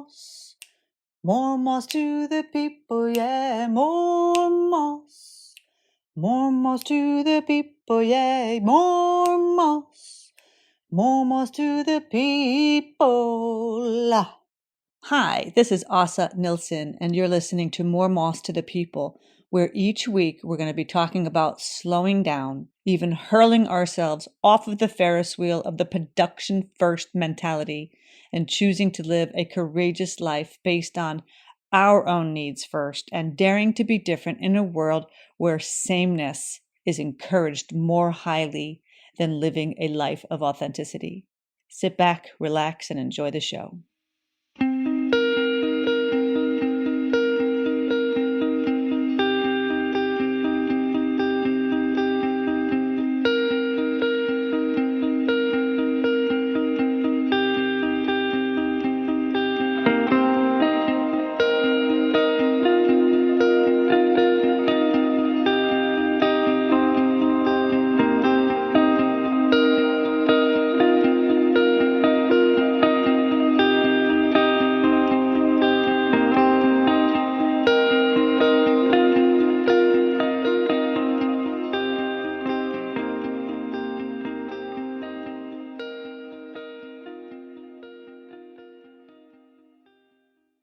moss. More moss to the people, yeah, more moss. More moss to the people, yeah, more moss. More moss to the people. Hi, this is Asa Nilsson, and you're listening to More Moss to the People, where each week we're going to be talking about slowing down, even hurling ourselves off of the Ferris wheel of the production first mentality, and choosing to live a courageous life based on our own needs first, and daring to be different in a world where sameness is encouraged more highly than living a life of authenticity. Sit back, relax, and enjoy the show.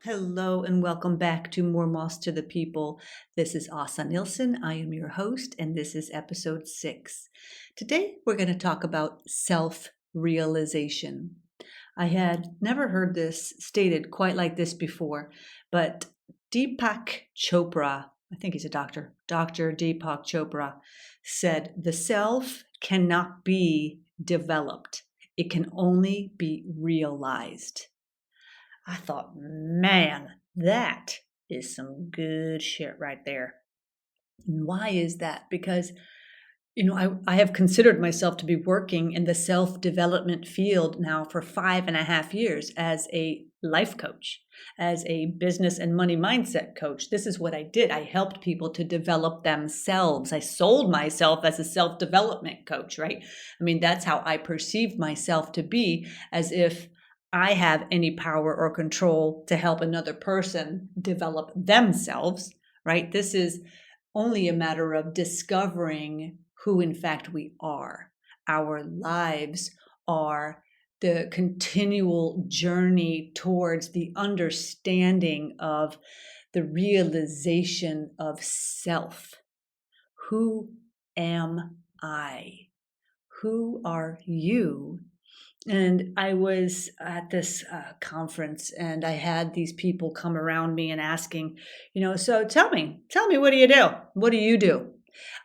Hello and welcome back to More Moss to the People. This is Asa Nilsson. I am your host, and this is episode 6. Today we're going to talk about self-realization. I had never heard this stated quite like this before, but Deepak Chopra, I think he's a doctor, Dr. Deepak Chopra, said the self cannot be developed. It can only be realized. I thought, man, that is some good shit right there. And why is that? Because, I have considered myself to be working in the self-development field now for 5.5 years as a life coach, as a business and money mindset coach. This is what I did. I helped people to develop themselves. I sold myself as a self-development coach, right? I mean, that's how I perceived myself to be, as if I have any power or control to help another person develop themselves, right? This is only a matter of discovering who in fact we are. Our lives are the continual journey towards the understanding of the realization of self. Who am I? Who are you? And I was at this conference, and I had these people come around me and asking, so tell me, what do you do? What do you do?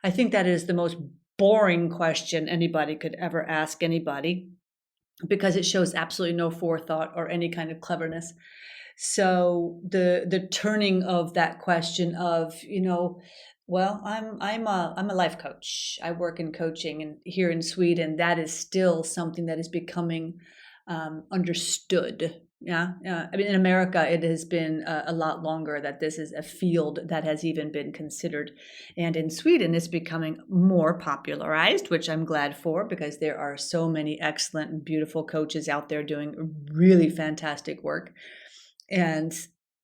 I think that is the most boring question anybody could ever ask anybody, because it shows absolutely no forethought or any kind of cleverness. So the turning of that question of, well, I'm a life coach. I work in coaching, and here in Sweden, that is still something that is becoming understood. Yeah. I mean, in America, it has been a lot longer that this is a field that has even been considered. And in Sweden, it's becoming more popularized, which I'm glad for, because there are so many excellent and beautiful coaches out there doing really fantastic work. And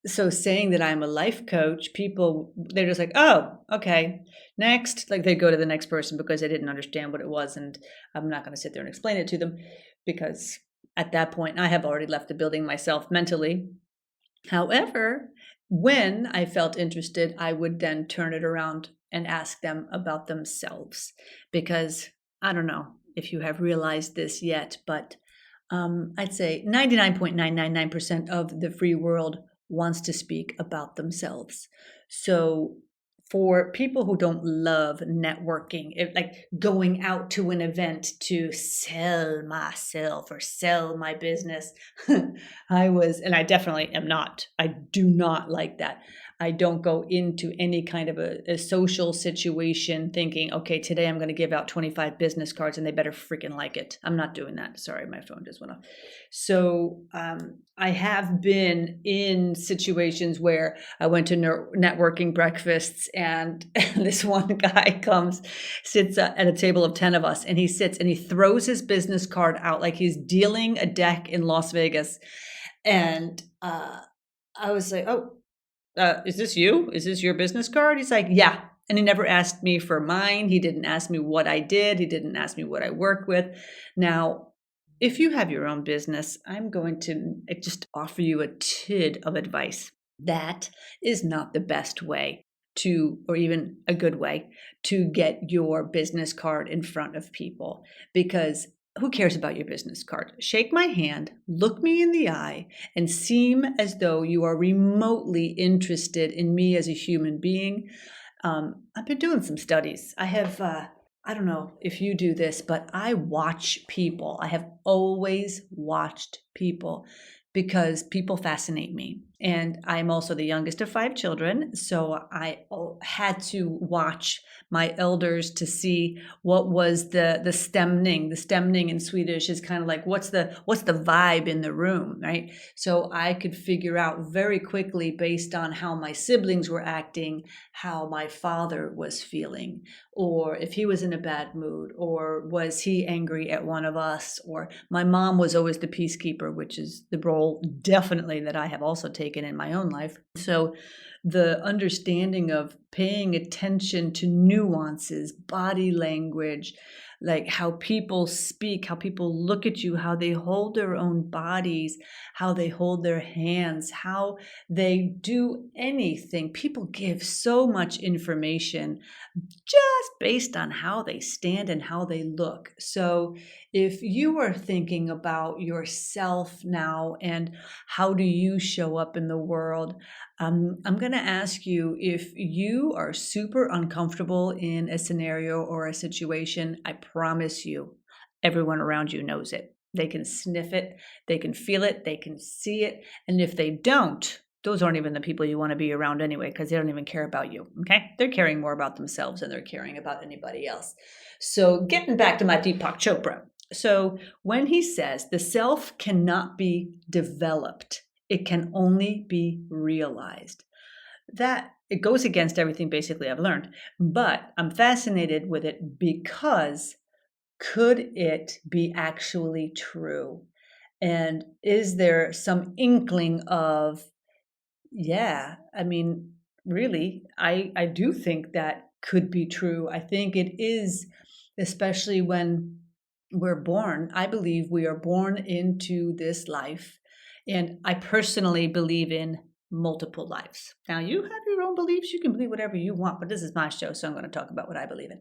so saying that I'm a life coach, people, they're just like, oh, okay, next. Like they go to the next person because they didn't understand what it was. And I'm not going to sit there and explain it to them, because at that point I have already left the building myself mentally. However, when I felt interested, I would then turn it around and ask them about themselves, because I don't know if you have realized this yet, but I'd say 99.999% of the free world wants to speak about themselves. So for people who don't love networking, like going out to an event to sell myself or sell my business, and I definitely am not. I do not like that. I don't go into any kind of a social situation thinking, okay, today I'm going to give out 25 business cards and they better freaking like it. I'm not doing that. Sorry, my phone just went off. So I have been in situations where I went to networking breakfasts, and this one guy sits at a table of 10 of us, and he sits and he throws his business card out like he's dealing a deck in Las Vegas. And uh, I was like, oh, is this you? Is this your business card? He's like, yeah. And he never asked me for mine. He didn't ask me what I did. He didn't ask me what I worked with. Now, if you have your own business, I'm going to just offer you a tid of advice. That is not the best way to, or even a good way to get your business card in front of people, because who cares about your business card? Shake my hand, look me in the eye, and seem as though you are remotely interested in me as a human being. I've been doing some studies. I have, I don't know if you do this, but I watch people. I have always watched people because people fascinate me. And I'm also the youngest of 5 children. So I had to watch my elders to see what was the stemning. The stemning in Swedish is kind of like what's the vibe in the room, right? So I could figure out very quickly, based on how my siblings were acting, how my father was feeling, or if he was in a bad mood, or was he angry at one of us, or my mom was always the peacekeeper, which is the role definitely that I have also taken in my own life. So the understanding of paying attention to nuances, body language, like how people speak, how people look at you, how they hold their own bodies, how they hold their hands, how they do anything. People give so much information just based on how they stand and how they look. So if you are thinking about yourself now and how do you show up in the world, I'm going to ask you, if you are super uncomfortable in a scenario or a situation, I promise you, everyone around you knows it. They can sniff it, they can feel it, they can see it. And if they don't, those aren't even the people you want to be around anyway, because they don't even care about you, okay? They're caring more about themselves than they're caring about anybody else. So getting back to my Deepak Chopra. So when he says the self cannot be developed, it can only be realized. That it goes against everything basically I've learned, but I'm fascinated with it because could it be actually true? And is there some inkling of, yeah, I mean, really, I do think that could be true. I think it is, especially when we're born. I believe we are born into this life. And I personally believe in multiple lives. Now, you have your own beliefs. You can believe whatever you want, but this is my show, so I'm going to talk about what I believe in.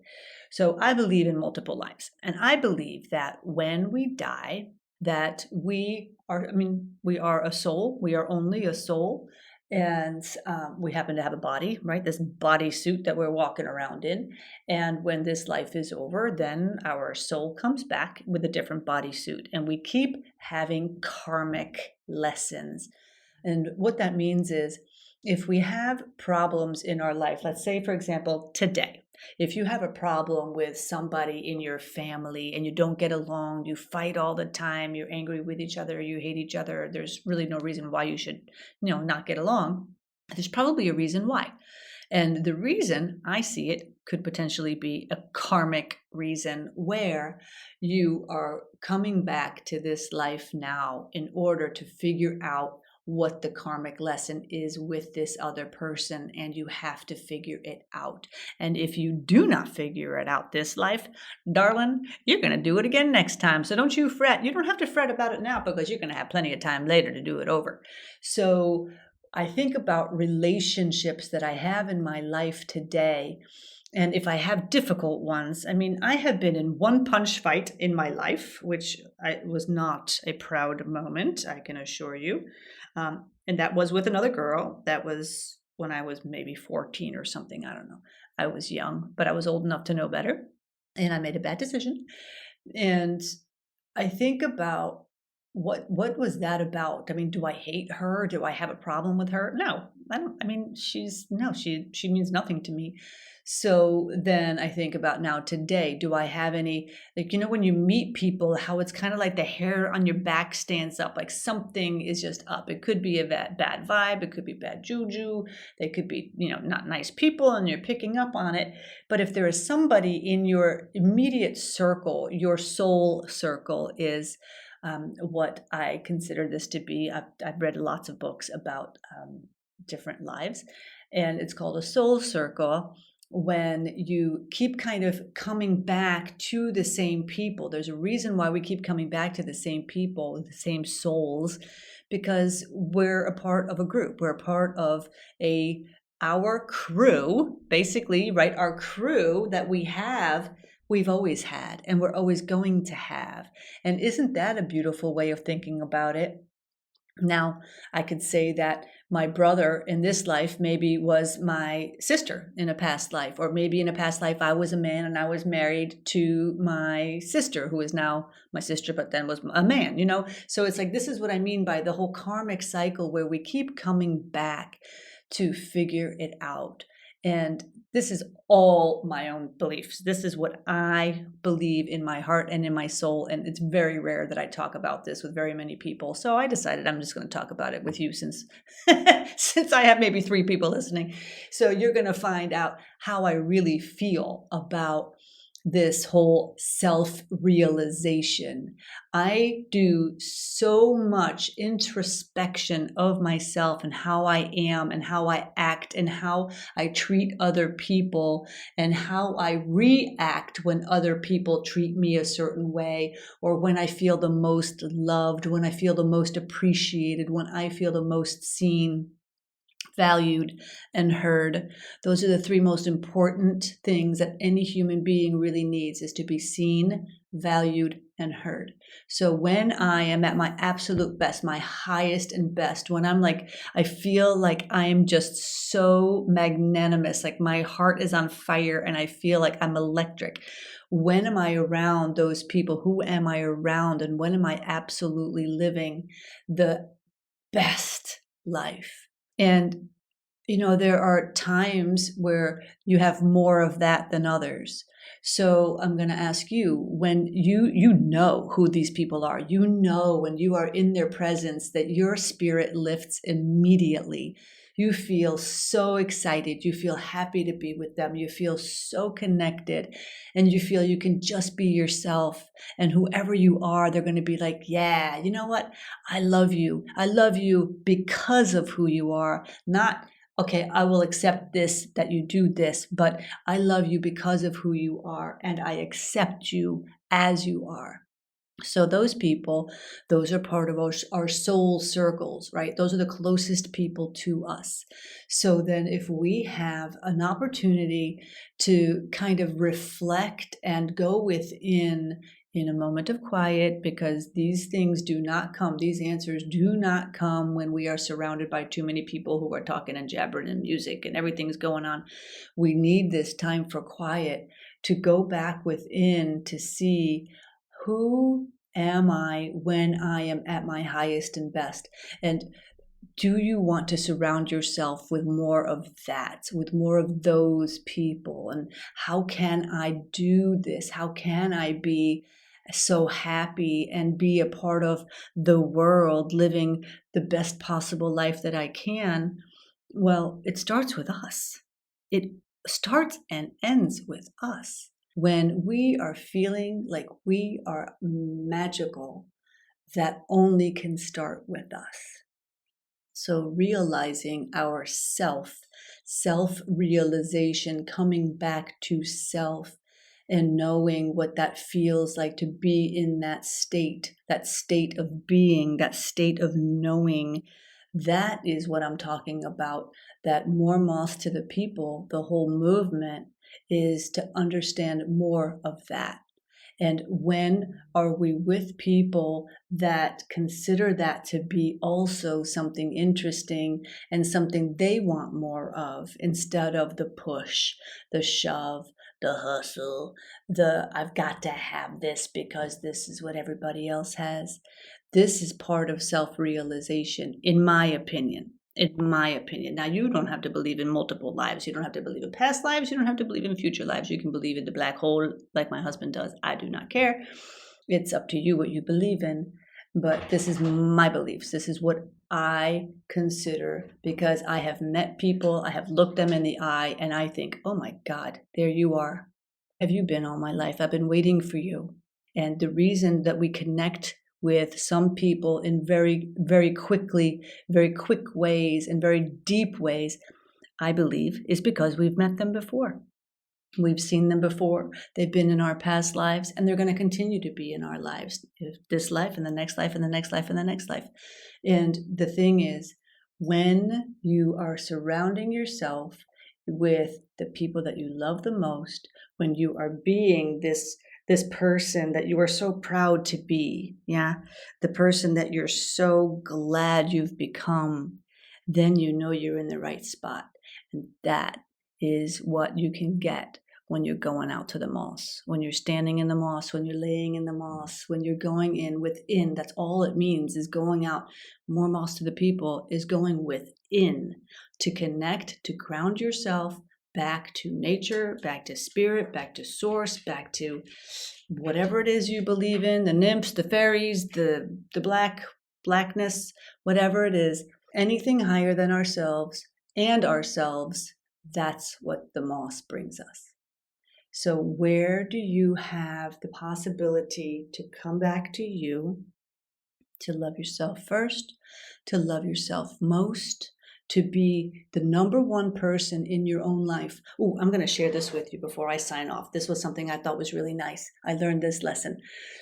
So I believe in multiple lives. And I believe that when we die, that we are, we are a soul. We are only a soul. And we happen to have a body, right? This body suit that we're walking around in. And when this life is over, then our soul comes back with a different bodysuit. And we keep having karmic lessons. And what that means is if we have problems in our life, let's say, for example, today, if you have a problem with somebody in your family and you don't get along, you fight all the time, you're angry with each other, you hate each other, there's really no reason why you should, not get along. There's probably a reason why. And the reason I see it could potentially be a karmic reason where you are coming back to this life now in order to figure out what the karmic lesson is with this other person, and you have to figure it out. And if you do not figure it out this life, darling, you're going to do it again next time. So don't you fret. You don't have to fret about it now because you're going to have plenty of time later to do it over. So I think about relationships that I have in my life today. And if I have difficult ones, I have been in one punch fight in my life, which was not a proud moment, I can assure you. And that was with another girl. That was when I was maybe 14 or something. I don't know. I was young, but I was old enough to know better. And I made a bad decision. And I think about what was that about? Do I hate her? Do I have a problem with her? No, I don't. She means nothing to me. So then I think about now today, do I have any, when you meet people, how it's kind of like the hair on your back stands up, like something is just up. It could be a bad vibe. It could be bad juju. They could be, not nice people and you're picking up on it. But if there is somebody in your immediate circle, your soul circle is what I consider this to be. I've read lots of books about different lives, and it's called a soul circle. When you keep kind of coming back to the same people, there's a reason why we keep coming back to the same people, the same souls, because we're a part of a group. We're a part of our crew, basically, right? Our crew that we've always had, and we're always going to have. And isn't that a beautiful way of thinking about it? Now, I could say that my brother in this life maybe was my sister in a past life, or maybe in a past life I was a man and I was married to my sister, who is now my sister, but then was a man, you know? So it's like, this is what I mean by the whole karmic cycle where we keep coming back to figure it out. And this is all my own beliefs. This is what I believe in my heart and in my soul. And it's very rare that I talk about this with very many people. So I decided I'm just going to talk about it with you since I have maybe 3 people listening. So you're going to find out how I really feel about this whole self-realization. I do so much introspection of myself and how I am and how I act and how I treat other people and how I react when other people treat me a certain way, or when I feel the most loved, when I feel the most appreciated, when I feel the most seen, valued, and heard. Those are the 3 most important things that any human being really needs, is to be seen, valued, and heard. So when I am at my absolute best, my highest and best, when I'm like, I feel like I am just so magnanimous, like my heart is on fire and I feel like I'm electric. When am I around those people? Who am I around? And when am I absolutely living the best life? And, you know, there are times where you have more of that than others. So I'm going to ask you, when you know who these people are, you know, when you are in their presence, that your spirit lifts immediately. You feel so excited. You feel happy to be with them. You feel so connected, and you feel you can just be yourself. And whoever you are, they're going to be like, yeah, you know what? I love you. I love you because of who you are, not, okay, I will accept this, that you do this, but I love you because of who you are, and I accept you as you are. So those people, those are part of our soul circles, right? Those are the closest people to us. So then if we have an opportunity to kind of reflect and go within in a moment of quiet, because these things do not come, these answers do not come when we are surrounded by too many people who are talking and jabbering and music and everything's going on. We need this time for quiet to go back within to see, who am I when I am at my highest and best? And do you want to surround yourself with more of that, with more of those people? And how can I do this? How can I be so happy and be a part of the world, living the best possible life that I can? Well, it starts with us. It starts and ends with us. When we are feeling like we are magical, that only can start with us. So realizing our self-realization, coming back to self, and knowing what that feels like to be in that state of being, that state of knowing, that is what I'm talking about. That more moth to the people, the whole movement is to understand more of that. And when are we with people that consider that to be also something interesting and something they want more of, instead of the push, the shove, the hustle, the I've got to have this because this is what everybody else has? This is part of self-realization, in my opinion. In my opinion. Now, you don't have to believe in multiple lives. You don't have to believe in past lives. You don't have to believe in future lives. You can believe in the black hole like my husband does. I do not care. It's up to you what you believe in. But this is my beliefs. This is what I consider, because I have met people, I have looked them in the eye, and I think, oh my God, there you are. Have you been all my life? I've been waiting for you. And the reason that we connect with some people in very, very quick ways and very deep ways, I believe, is because we've met them before. We've seen them before. They've been in our past lives, and they're going to continue to be in our lives, this life and the next life and the next life and the next life. And the thing is, when you are surrounding yourself with the people that you love the most, when you are being this person that you are so proud to be, the person that you're so glad you've become, then you know you're in the right spot. And that is what you can get when you're going out to the moss, when you're standing in the moss, when you're laying in the moss, when you're going in within. That's all it means, is going out. More moss to the people is going within to connect, to ground yourself back to nature, back to spirit, back to source, back to whatever it is you believe in, the nymphs, the fairies, the blackness, whatever it is, anything higher than ourselves and ourselves. That's what the moss brings us. So where do you have the possibility to come back to you, to love yourself first, to love yourself most, to be the number one person in your own life? Oh, I'm going to share this with you before I sign off. This was something I thought was really nice. I learned this lesson.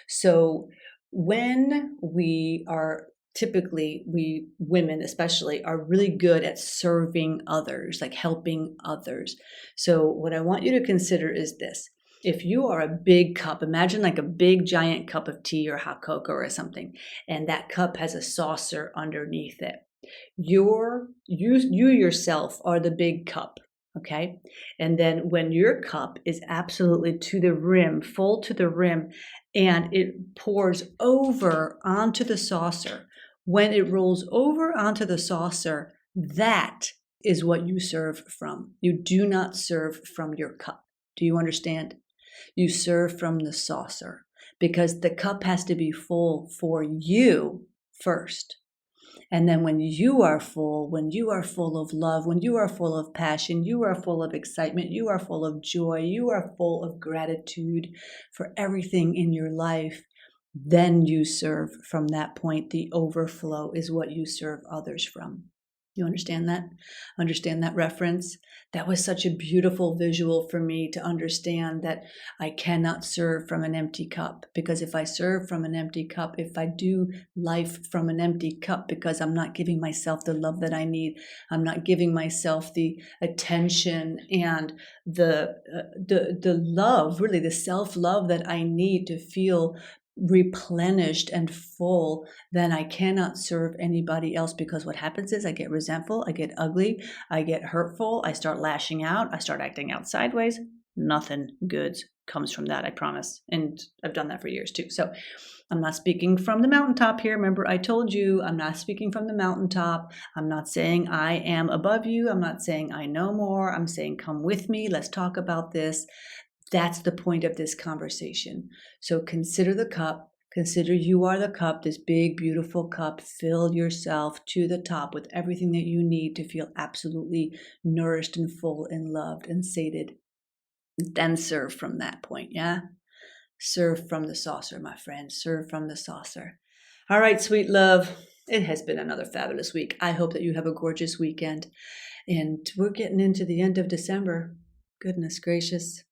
So when we are typically, we women especially, are really good at serving others, like helping others. So what I want you to consider is this. If you are a big cup, imagine like a big giant cup of tea or hot cocoa or something, and that cup has a saucer underneath it. You yourself are the big cup. Okay. And then when your cup is absolutely to the rim, full to the rim, and it pours over onto the saucer, when it rolls over onto the saucer, that is what you serve from. You do not serve from your cup. Do you understand? You serve from the saucer, because the cup has to be full for you first. And then when you are full of love, when you are full of passion, you are full of excitement, you are full of joy, you are full of gratitude for everything in your life, then you serve from that point. The overflow is what you serve others from. You understand that? Understand that reference? That was such a beautiful visual for me to understand that I cannot serve from an empty cup. Because if I serve from an empty cup, if I do life from an empty cup, because I'm not giving myself the love that I need, I'm not giving myself the attention and the love, really the self-love that I need to feel replenished and full, then I cannot serve anybody else. Because what happens is I get resentful, I get ugly, I get hurtful, I start lashing out, I start acting out sideways. Nothing good comes from that, I promise. And I've done that for years too. So I'm not speaking from the mountaintop here. Remember, I told you I'm not speaking from the mountaintop. I'm not saying I am above you. I'm not saying I know more. I'm saying come with me. Let's talk about this. That's the point of this conversation. So consider the cup. Consider you are the cup, this big, beautiful cup. Fill yourself to the top with everything that you need to feel absolutely nourished and full and loved and sated. Then serve from that point, yeah? Serve from the saucer, my friend. Serve from the saucer. All right, sweet love. It has been another fabulous week. I hope that you have a gorgeous weekend. And we're getting into the end of December. Goodness gracious.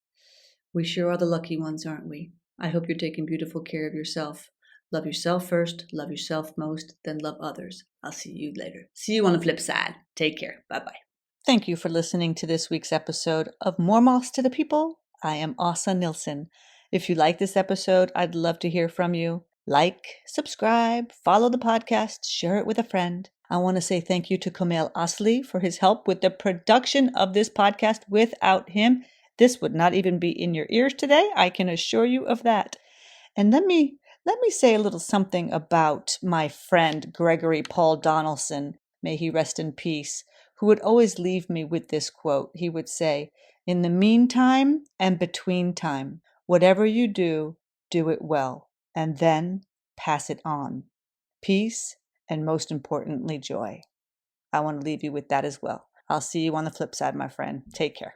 We sure are the lucky ones, aren't we? I hope you're taking beautiful care of yourself. Love yourself first, love yourself most, then love others. I'll see you later. See you on the flip side. Take care. Bye-bye. Thank you for listening to this week's episode of More Moss to the People. I am Asa Nilsson. If you like this episode, I'd love to hear from you. Like, subscribe, follow the podcast, share it with a friend. I want to say thank you to Kamel Asli for his help with the production of this podcast. Without him, this would not even be in your ears today. I can assure you of that. And let me say a little something about my friend Gregory Paul Donaldson, may he rest in peace, who would always leave me with this quote. He would say, "In the meantime and between time, whatever you do, do it well, and then pass it on. Peace, and most importantly, joy." I want to leave you with that as well. I'll see you on the flip side, my friend. Take care.